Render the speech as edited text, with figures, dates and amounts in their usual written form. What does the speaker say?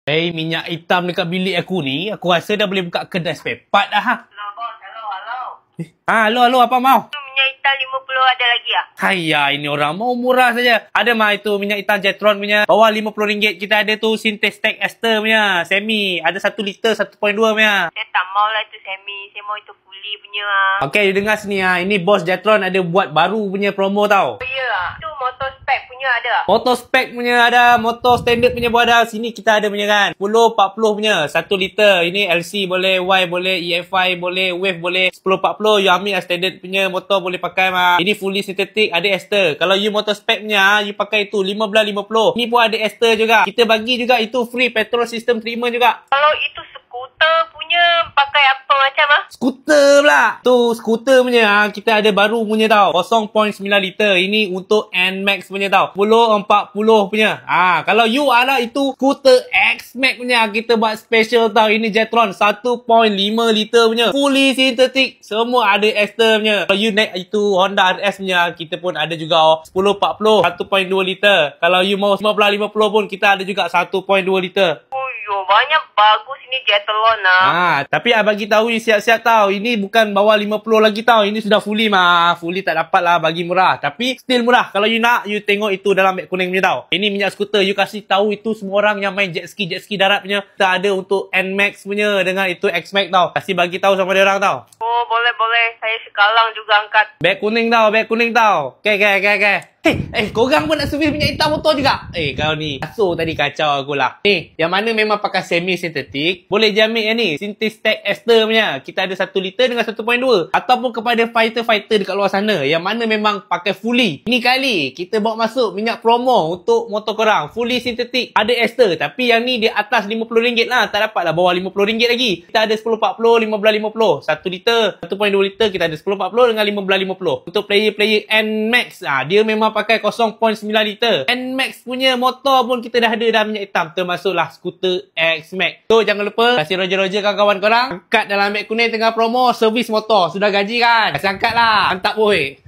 Minyak hitam dekat bilik aku ni, aku rasa dah boleh buka kedai spare part dah. Hello, bos. Hello. Halo, apa mau? Minyak hitam 50 ada lagi ah? Hayya, ini orang mau murah saja. Ada mah itu minyak hitam Jetron punya. Bawah RM50 kita ada tu Syntestec Ester punya. Semi. Ada 1 liter 1.2 punya. Saya tak mau lah itu semi. Saya mau itu fully punya ah. Okay, you dengar sini ah. Ini bos Jetron ada buat baru punya promo tau. Oh ya ah. Itu motor spec punya ada? Motor spec punya ada. Motor standard punya pun ada. Sini kita ada punya kan. 10-40 punya. 1 liter. Ini LC boleh, Y boleh, EFI boleh, Wave boleh. 10-40 you ambil standard punya motor boleh pakai mah. Ini fully synthetic, ada ester. Kalau you motor spec punya, you pakai itu 15-50. Ni pun ada ester juga. Kita bagi juga itu free petrol system treatment juga. Kalau itu skuter punya pakai apa macam ah? Skuter pula. Tu skuter punya kita ada baru punya tau. 0.9 liter. Ini untuk NMAX punya tau. 10-40 punya. Kalau you ada itu skuter X-Max punya, kita buat special tau. Ini Jetron 1.5 liter punya. Fully synthetic. Semua ada ester punya. Kalau you naik itu Honda RS punya, kita pun ada juga 10-40 1.2 liter. Kalau you mau 15-50 pun kita ada juga 1.2 liter. Yo, banyak bagus ini Jetron ah. Tapi bagi tahu you siap-siap tau. Ini bukan bawah 50 lagi tau. Ini sudah fully mah. Fully tak dapat lah bagi murah. Tapi still murah. Kalau you nak, you tengok itu dalam beg kuning punya tau. Ini minyak skuter. You kasih tahu itu semua orang yang main jet ski darat punya. Kita ada untuk NMAX punya dengan itu X-Max tau. Kasih bagi tahu sama dia orang tau. Oh, boleh. Saya sekalang juga angkat. Beg kuning tau. Okay. Korang pun nak servis minyak hitam motor juga? Kau ni. Asuh tadi kacau aku lah. Yang mana memang pakai semi-sintetik, boleh je ambil yang ni. Syntestec Ester punya. Kita ada 1 liter dengan 1.2. Ataupun kepada fighter-fighter dekat luar sana, yang mana memang pakai fully. Ini kali, kita bawa masuk minyak promo untuk motor korang. Fully sintetik. Ada Ester. Tapi yang ni dia atas RM50 lah. Tak dapat lah bawah RM50 lagi. Kita ada 10-40, 15-50. 1 liter, 1.2 liter. Kita ada 10-40 dengan 15-50. Untuk player-player NMAX, dia memang pakai 0.9 liter. NMAX punya motor pun kita dah ada dah minyak hitam. Termasuklah skuter X-Max. So jangan lupa kasih Roger kawan-kawan korang. Angkat dalam beg kuning tengah promo servis motor. Sudah gaji kan? Kasih angkat lah. Mantap boy.